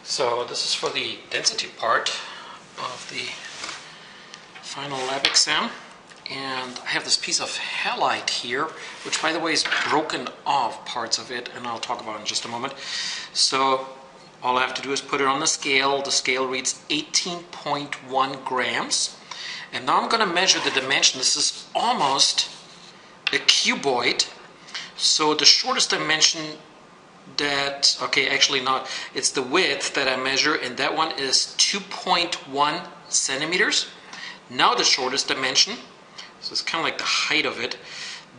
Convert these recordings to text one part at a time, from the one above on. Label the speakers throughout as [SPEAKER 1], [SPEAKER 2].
[SPEAKER 1] So this is for the density part of the final lab exam, and I have this piece of halide here, which by the way is broken off parts of it, and I'll talk about it in just a moment. So all I have to do is put it on the scale. The scale reads 18.1 grams, and now I'm going to measure the dimension. This is almost a cuboid, so the shortest dimension that, okay, actually not, it's the width that I measure, and that one is 2.1 centimeters. Now the shortest dimension, so it's kind of like the height of it,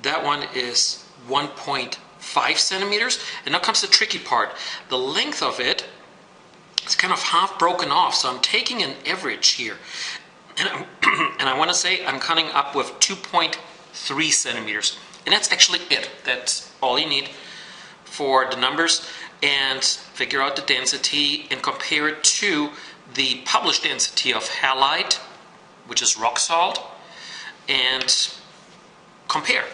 [SPEAKER 1] that one is 1.5 centimeters. And now comes the tricky part. The length of it is kind of half broken off, so I'm taking an average here, and I want to say I'm coming up with 2.3 centimeters, and that's actually it. That's all you need for the numbers, and figure out the density and compare it to the published density of halide, which is rock salt, and compare.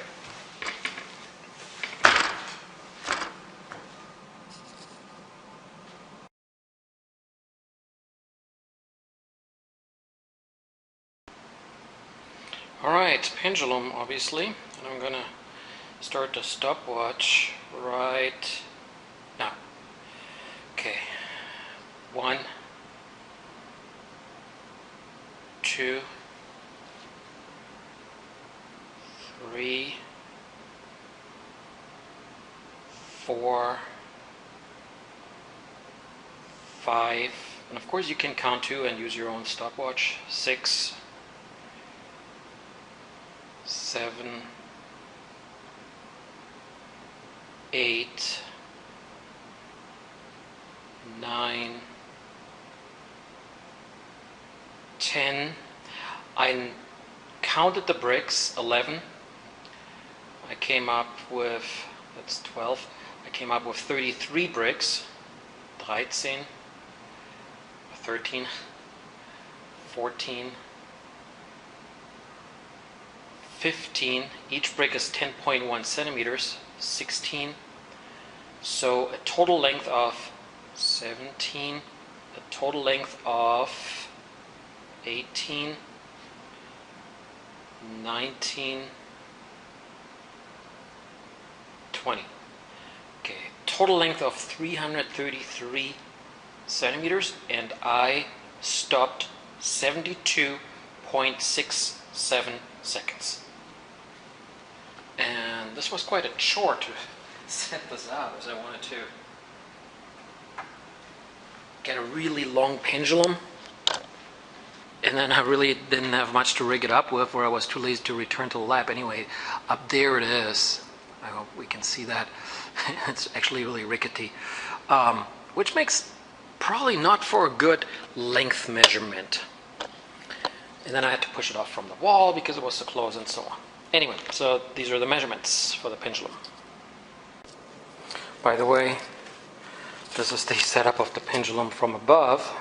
[SPEAKER 1] Alright, pendulum obviously, and I'm going to start the stopwatch right now. Okay, 1, 2, 3, 4, 5, and of course you can count too and use your own stopwatch. 6, 7, 8, 9, 10. I counted the bricks, 11. I came up with, that's 12. I came up with 33 bricks. 13, 13, 14, 15. Each brick is 10.1 centimeters. 16. So a total length of 17. A total length of 18. 19. 20. Okay, total length of 333 centimeters, and I stopped 72.67 seconds. And this was quite a chore to set this up, as I wanted to get a really long pendulum, and then I really didn't have much to rig it up with, or I was too lazy to return to the lab. Anyway, up there it is. I hope we can see that. It's actually really rickety, which makes probably not for a good length measurement. And then I had to push it off from the wall because it was so close and so on. Anyway, so these are the measurements for the pendulum. By the way, this is the setup of the pendulum from above.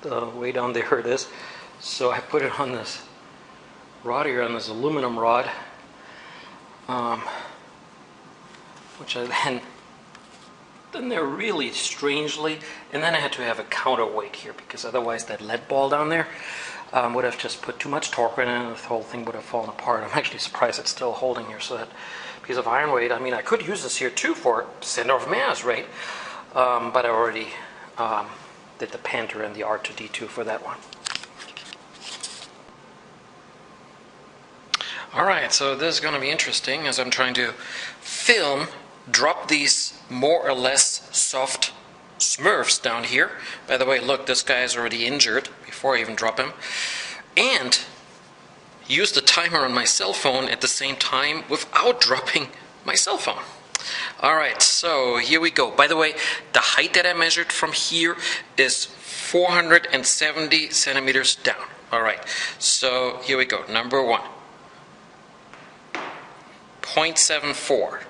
[SPEAKER 1] The way down there it is. So I put it on this rod here, on this aluminum rod, which I then there really strangely, and then I had to have a counterweight here because otherwise that lead ball down there would have just put too much torque in it, and the whole thing would have fallen apart. I'm actually surprised it's still holding here. So that piece of iron weight, I mean, I could use this here too for center of mass, right? But I already did the Panther and the R2D2 for that one. Alright, so this is going to be interesting as I'm trying to drop these more or less soft Smurfs down here. By the way, look, this guy is already injured before I even drop him. And use the timer on my cell phone at the same time without dropping my cell phone. Alright, so here we go. By the way, the height that I measured from here is 470 centimeters down. Alright, so here we go. Number 1. 0.74.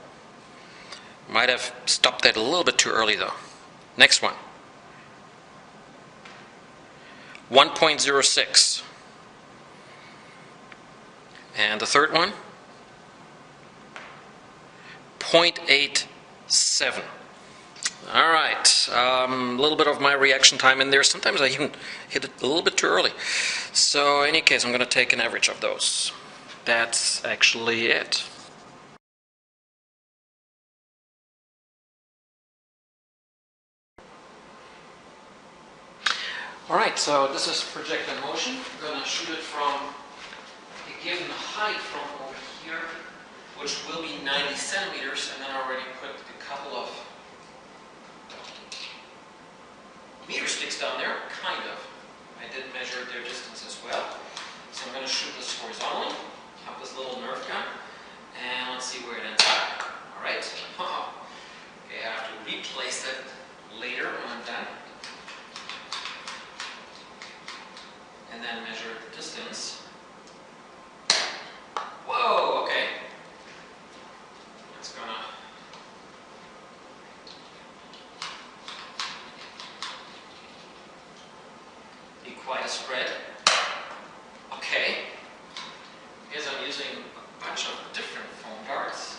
[SPEAKER 1] Might have stopped that a little bit too early though. Next one. 1.06. And the third one. 0.87. All right, a little bit of my reaction time in there. Sometimes I even hit it a little bit too early. So in any case, I'm going to take an average of those. That's actually it. All right, so this is projectile motion. I'm going to shoot it from a given height from over here, which will be 90 centimeters, and then I already put a couple of meter sticks down there, kind of. I did measure their distance as well. So I'm going to shoot this horizontally, have this little Nerf gun, and let's see where it ends up. All right. Okay, I have to replace it later when I'm done. And then measure the distance. Whoa, okay. That's going to quite a spread. Okay. Because I'm using a bunch of different foam darts.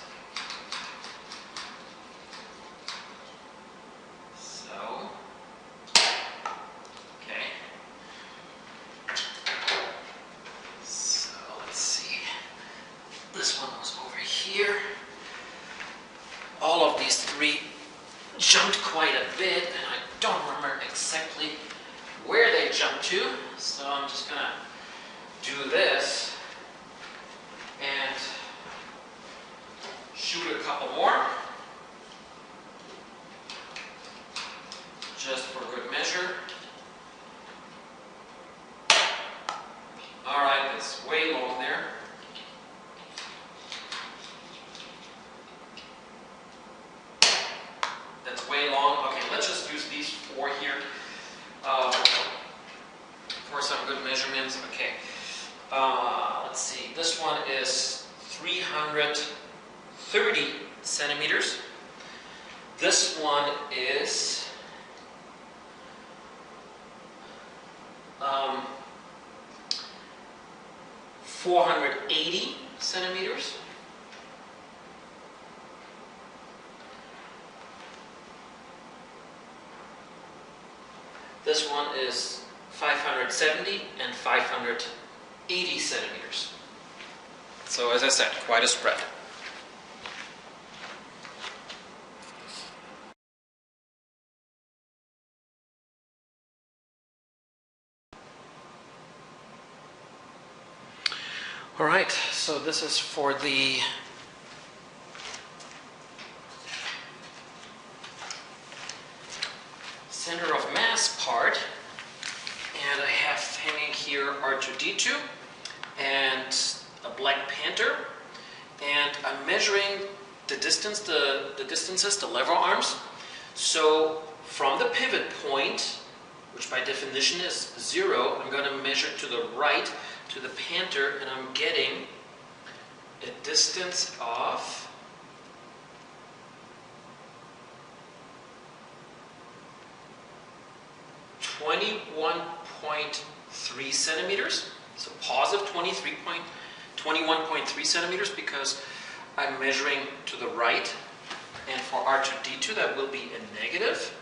[SPEAKER 1] So, okay. So let's see. This one was over here. All of these three jumped quite a bit, and I don't remember exactly where they jump to, so I'm just going to do this and shoot a couple more, just for good measure. Alright, it's way long there. That's way long. Okay, let's just use these four here. For some good measurements. Okay, let's see, this one is 330 centimeters. This one is 480 centimeters. This one is 570 and 580 centimeters. So as I said, quite a spread. All right, so this is for the center of mass part. And I have hanging here R2-D2 and a Black Panther, and I'm measuring the distance, the distances, the lever arms. So from the pivot point, which by definition is 0, I'm going to measure to the right to the Panther, and I'm getting a distance of 21.3 centimeters, so positive 21.3 centimeters, because I'm measuring to the right, and for R2-D2 that will be a negative.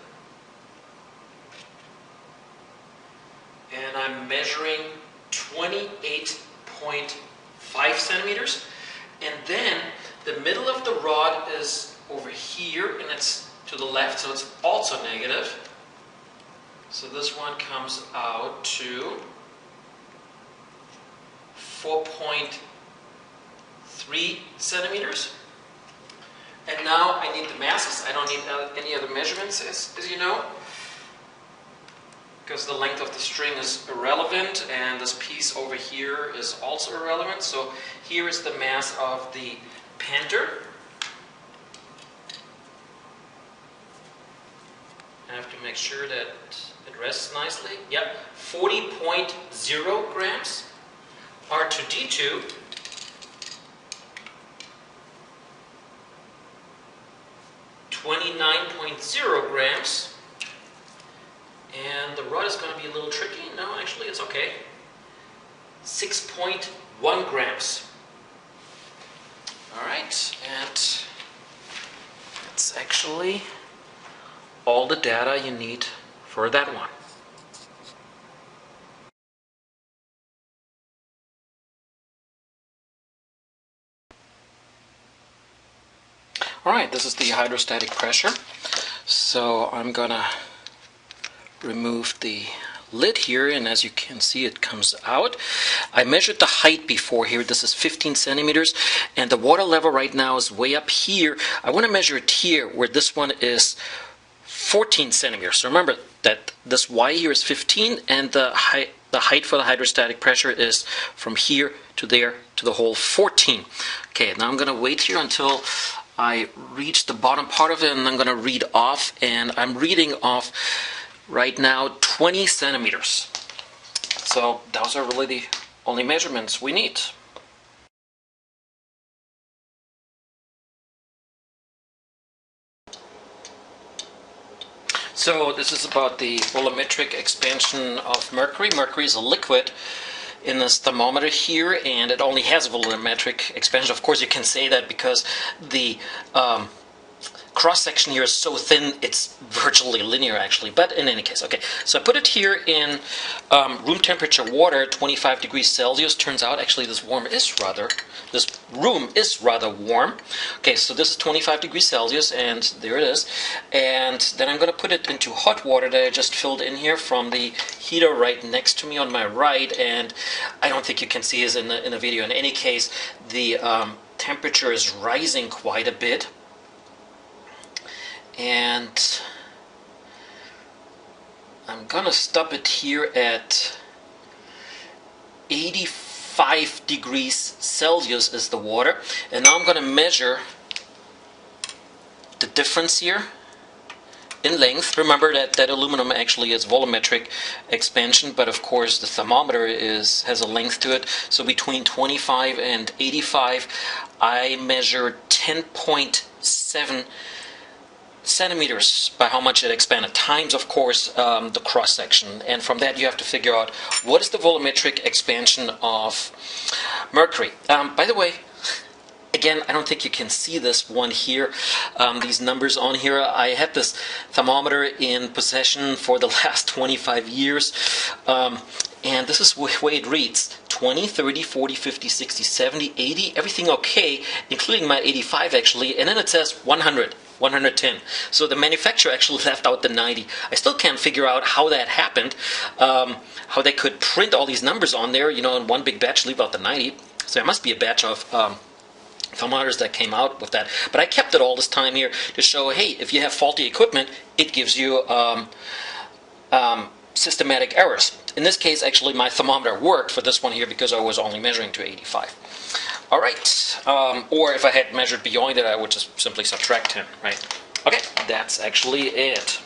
[SPEAKER 1] And I'm measuring 28.5 centimeters, and then the middle of the rod is over here, and it's to the left, so it's also negative. So this one comes out to 4.3 centimeters. And now I need the masses. I don't need any other measurements, as you know, because the length of the string is irrelevant, and this piece over here is also irrelevant. So here is the mass of the Panther. I have to make sure that it rests nicely. Yep, 40.0 grams. R2-D2, 29.0 grams. And the rod is going to be a little tricky. No, actually, it's okay. 6.1 grams. All right, and it's actually all the data you need for that one. Alright, this is the hydrostatic pressure. So I'm gonna remove the lid here, and as you can see it comes out. I measured the height before here. This is 15 centimeters, and the water level right now is way up here. I want to measure it here where this one is 14 centimeters. So remember that this Y here is 15, and the height for the hydrostatic pressure is from here to there to the hole 14. Okay, now I'm going to wait here until I reach the bottom part of it, and I'm going to read off, and I'm reading off right now 20 centimeters. So those are really the only measurements we need. So this is about the volumetric expansion of mercury. Mercury is a liquid in this thermometer here, and it only has a volumetric expansion. Of course, you can say that because the cross-section here is so thin, it's virtually linear actually, but in any case. Okay, so I put it here in room temperature water, 25 degrees Celsius. Turns out actually this room is rather warm. Okay, so this is 25 degrees Celsius, and there it is. And then I'm going to put it into hot water that I just filled in here from the heater right next to me on my right, and I don't think you can see this in the video. In any case, the temperature is rising quite a bit. And I'm gonna stop it here at 85 degrees Celsius is the water, and now I'm gonna measure the difference here in length. Remember that aluminum actually is volumetric expansion, but of course the thermometer has a length to it. So between 25 and 85, I measured 10.7 centimeters by how much it expanded, times of course the cross section, and from that you have to figure out what is the volumetric expansion of mercury. By the way, again, I don't think you can see this one here, these numbers on here. I had this thermometer in possession for the last 25 years, and this is the way it reads: 20, 30, 40, 50, 60, 70, 80, everything okay, including my 85 actually, and then it says 100. 110. So the manufacturer actually left out the 90. I still can't figure out how that happened, how they could print all these numbers on there, you know, in one big batch, leave out the 90. So there must be a batch of thermometers that came out with that. But I kept it all this time here to show, hey, if you have faulty equipment, it gives you systematic errors. In this case, actually, my thermometer worked for this one here because I was only measuring to 85. All right, or if I had measured beyond it, I would just simply subtract 10, right? Okay, that's actually it.